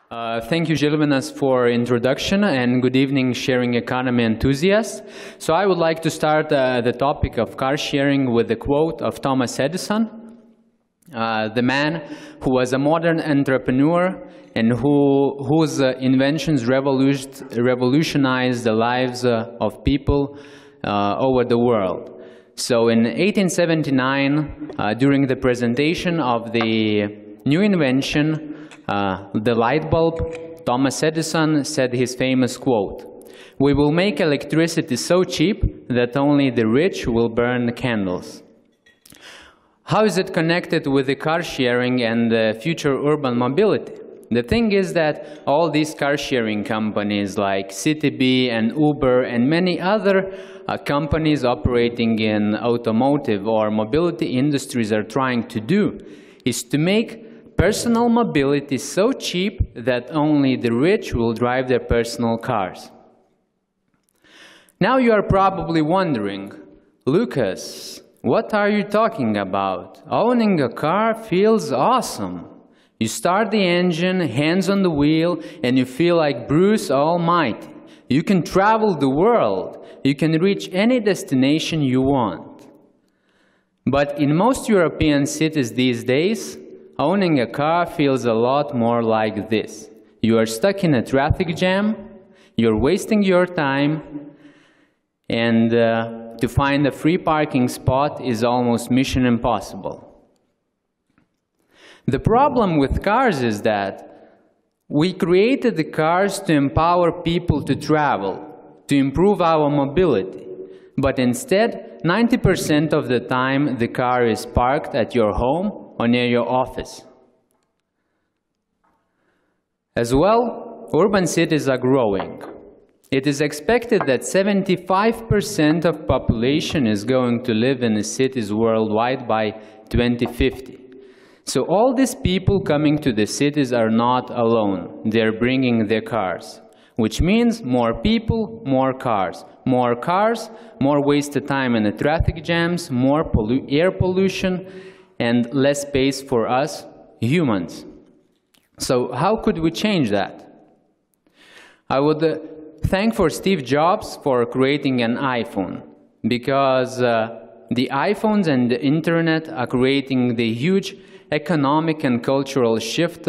Thank you, Gilvinas, for introduction, and good evening, sharing economy enthusiasts. So I would like to start the topic of car sharing with a quote of Thomas Edison, the man who was a modern entrepreneur and whose inventions revolutionized the lives of people over the world. So in 1879, during the presentation of the new invention, the light bulb, Thomas Edison said his famous quote, "We will make electricity so cheap that only the rich will burn candles." How is it connected with the car sharing and future urban mobility? The thing is that all these car sharing companies like CityBee and Uber and many other companies operating in automotive or mobility industries are trying to do is to make personal mobility so cheap that only the rich will drive their personal cars. Now you are probably wondering, Lucas, what are you talking about? Owning a car feels awesome. You start the engine, hands on the wheel, and you feel like Bruce Almighty. You can travel the world. You can reach any destination you want. But in most European cities these days, owning a car feels a lot more like this. You are stuck in a traffic jam, you're wasting your time, and to find a free parking spot is almost mission impossible. The problem with cars is that we created the cars to empower people to travel, to improve our mobility, but instead, 90% of the time the car is parked at your home or near your office. As well, urban cities are growing. It is expected that 75% of population is going to live in the cities worldwide by 2050. So all these people coming to the cities are not alone. They're bringing their cars, which means more people, more cars. More cars, more wasted time in the traffic jams, more air pollution, and less space for us humans. So how could we change that? I would thank for Steve Jobs for creating an iPhone, because the iPhones and the internet are creating the huge economic and cultural shift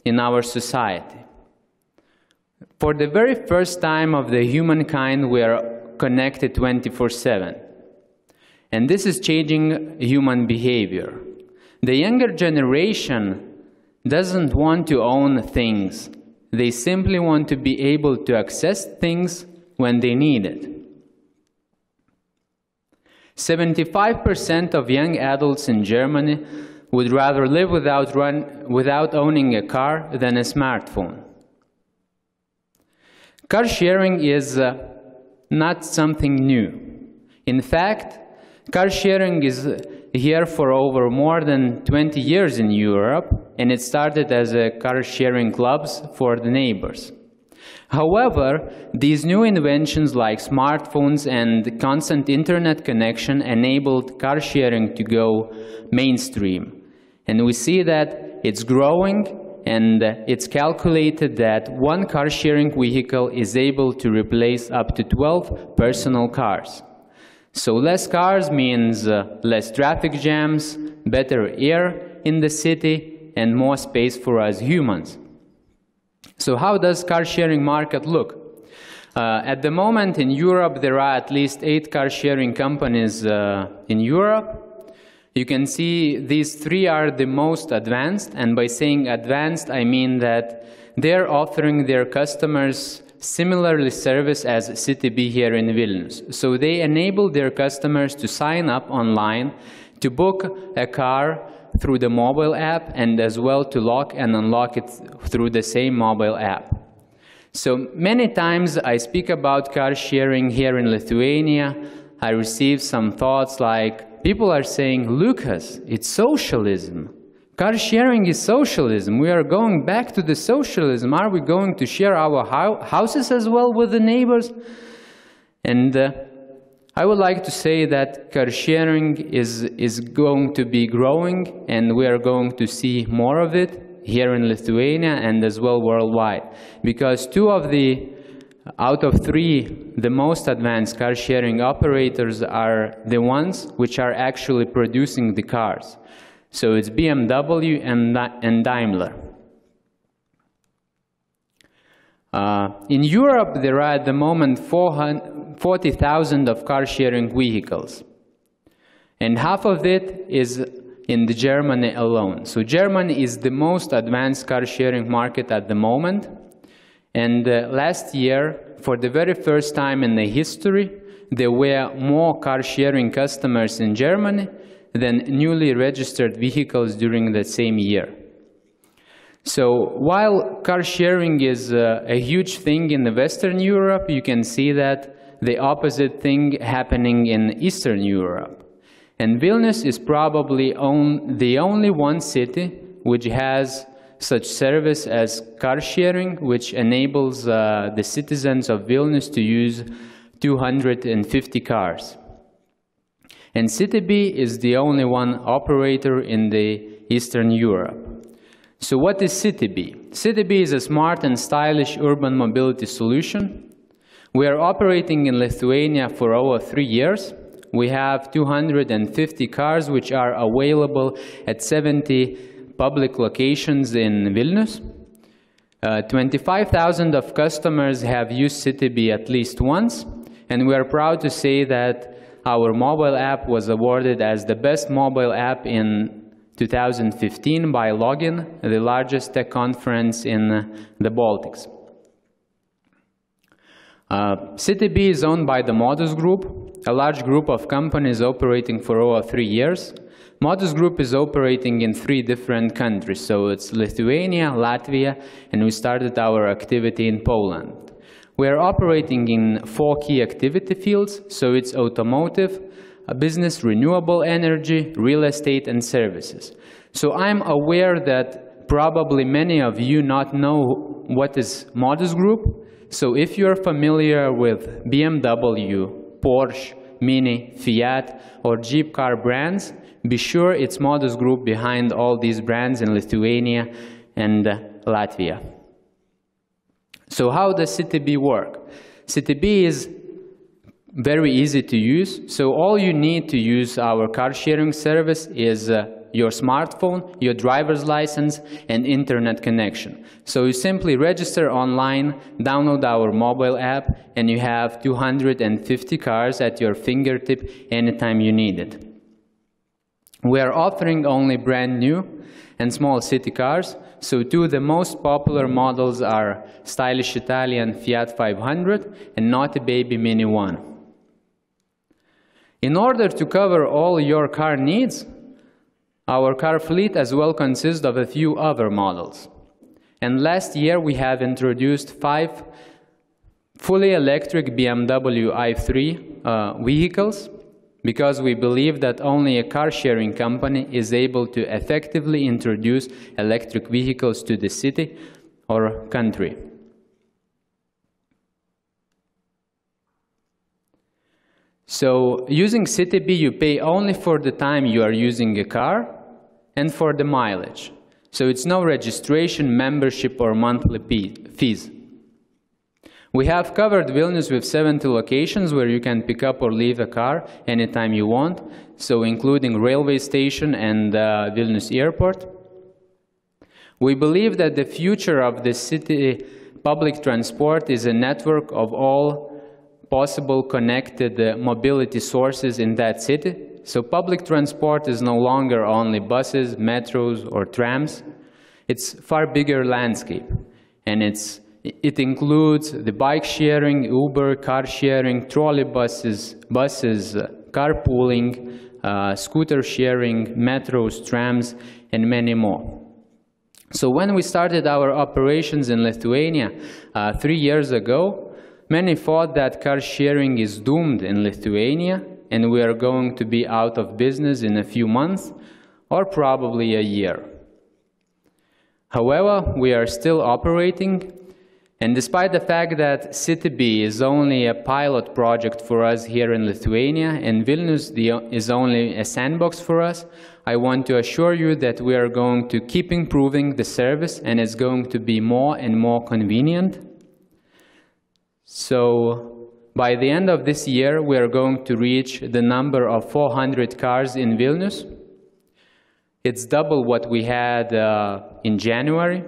in our society. For the very first time of the humankind, we are connected 24/7. And this is changing human behavior. The younger generation doesn't want to own things. They simply want to be able to access things when they need it. 75% of young adults in Germany would rather live without owning a car than a smartphone. Car sharing is not something new. In fact, car sharing is here for over more than 20 years in Europe, and it started as a car sharing clubs for the neighbors. However, these new inventions like smartphones and constant internet connection enabled car sharing to go mainstream. And we see that it's growing, and it's calculated that one car sharing vehicle is able to replace up to 12 personal cars. So less cars means less traffic jams, better air in the city, and more space for us humans. So how does car sharing market look? At the moment in Europe, there are at least 8 car sharing companies in Europe. You can see these 3 are the most advanced, and by saying advanced, I mean that they're offering their customers similarly service as CityBee here in Vilnius. So they enable their customers to sign up online, to book a car through the mobile app, and as well to lock and unlock it through the same mobile app. So many times I speak about car sharing here in Lithuania. I receive some thoughts like, people are saying, Lucas, it's socialism. Car sharing is socialism. We are going back to the socialism. Are we going to share our houses as well with the neighbors? And I would like to say that car sharing is going to be growing, and we are going to see more of it. here in Lithuania and as well worldwide, because out of three, the most advanced car sharing operators are the ones which are actually producing the cars. So it's BMW and Daimler. In Europe, there are at the moment 40,000 of car sharing vehicles, and half of it is in Germany alone. So Germany is the most advanced car sharing market at the moment. And last year, for the very first time in the history, there were more car sharing customers in Germany than newly registered vehicles during the same year. So while car sharing is a huge thing in the Western Europe, you can see that the opposite thing happening in Eastern Europe. And Vilnius is probably the only one city which has such service as car sharing, which enables the citizens of Vilnius to use 250 cars. And CityB is the only one operator in the Eastern Europe. So what is CityB? CityB is a smart and stylish urban mobility solution. We are operating in Lithuania for over 3 years. We have 250 cars which are available at 70 public locations in Vilnius. 25,000 of customers have used CityB at least once, and we are proud to say that our mobile app was awarded as the best mobile app in 2015 by Login, the largest tech conference in the Baltics. CityB is owned by the Modus Group, a large group of companies operating for over 3 years. Modus Group is operating in 3 different countries, so it's Lithuania, Latvia, and we started our activity in Poland. We are operating in 4 key activity fields, so it's automotive, business, renewable energy, real estate, and services. So I'm aware that probably many of you not know what is Modus Group. So if you're familiar with BMW, Porsche, Mini, Fiat, or Jeep car brands, be sure it's Modus Group behind all these brands in Lithuania and Latvia. So how does CityB work? CityB is very easy to use. So all you need to use our car sharing service is your smartphone, your driver's license, and internet connection. So you simply register online, download our mobile app, and you have 250 cars at your fingertip anytime you need it. We are offering only brand new and small city cars. So 2 of the most popular models are stylish Italian Fiat 500 and Naughty Baby Mini 1. In order to cover all your car needs, our car fleet as well consists of a few other models. And last year we have introduced 5 fully electric BMW i3 vehicles, because we believe that only a car sharing company is able to effectively introduce electric vehicles to the city or country. So using CityB, you pay only for the time you are using a car and for the mileage. So it's no registration, membership, or monthly fees. We have covered Vilnius with 70 locations where you can pick up or leave a car anytime you want, so including railway station and Vilnius airport. We believe that the future of the city public transport is a network of all possible connected mobility sources in that city. So public transport is no longer only buses, metros, or trams. It's a far bigger landscape, and it includes the bike sharing, Uber, car sharing, trolley buses, carpooling, scooter sharing, metros, trams, and many more. So when we started our operations in Lithuania 3 years ago, many thought that car sharing is doomed in Lithuania and we are going to be out of business in a few months or probably a year. However, we are still operating, And despite the fact that City B is only a pilot project for us here in Lithuania, and Vilnius is only a sandbox for us, I want to assure you that we are going to keep improving the service, and it's going to be more and more convenient. So by the end of this year, we are going to reach the number of 400 cars in Vilnius. It's double what we had in January.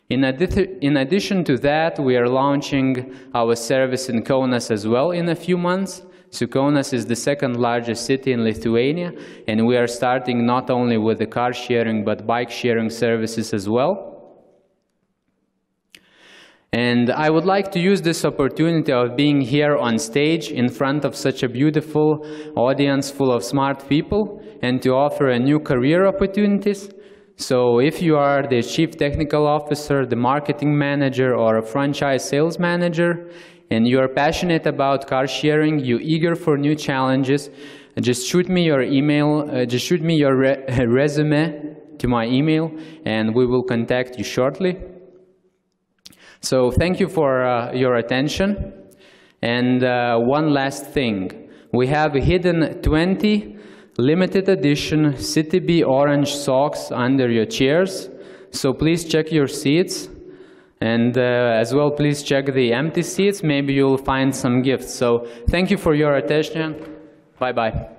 In addition to that, we are launching our service in Kaunas as well in a few months. So Kaunas is the second largest city in Lithuania, and we are starting not only with the car sharing but bike sharing services as well. And I would like to use this opportunity of being here on stage in front of such a beautiful audience full of smart people and to offer a new career opportunities. So if you are the chief technical officer, the marketing manager, or a franchise sales manager, and you are passionate about car sharing, you're eager for new challenges, just shoot me your email, just shoot me your resume to my email, and we will contact you shortly. So thank you for your attention. And one last thing, we have hidden 20 limited edition City B orange socks under your chairs, so please check your seats, and as well please check the empty seats, maybe you'll find some gifts. So thank you for your attention. Bye bye.